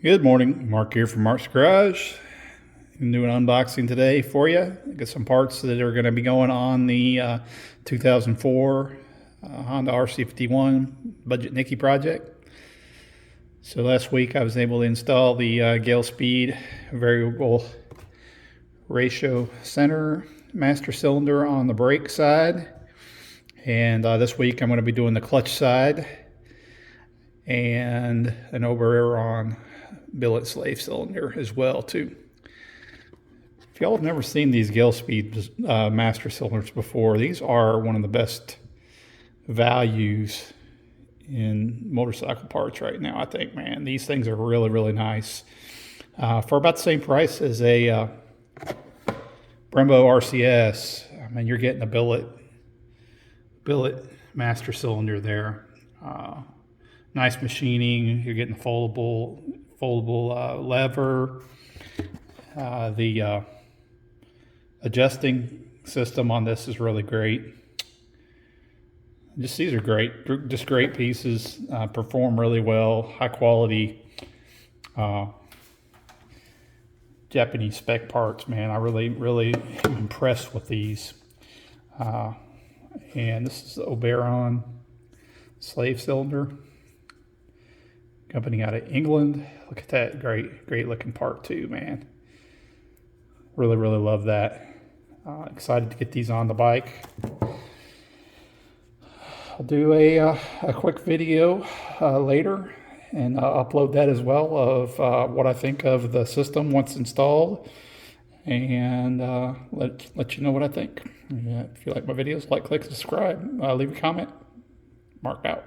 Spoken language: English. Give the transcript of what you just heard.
Good morning, Mark here from Mark's Garage. I'm doing an unboxing today for you. Got some parts that are going to be going on the 2004 Honda RC51 Budget Nicky project. So last week I was able to install the Galespeed variable ratio center master cylinder on the brake side. And this week I'm going to be doing the clutch side and an Oberon billet slave cylinder as well too. If y'all have never seen these Galespeed master cylinders before, these are one of the best values in motorcycle parts right now, I think, man. These things are really nice. For about the same price as a Brembo RCS, I mean, you're getting a billet master cylinder there. Nice machining. You're getting a foldable lever. The adjusting system on this is really great. These are great, just great pieces. Perform really well. High quality Japanese spec parts, man. I really am impressed with these. And this is the Oberon slave cylinder. Company out of England. Look at that great looking part too, man. Really love that. Excited to get these on the bike. I'll do a quick video later and upload that as well of what I think of the system once installed, and let you know what I think. If you like my videos, like, click, subscribe, leave a comment. Mark out.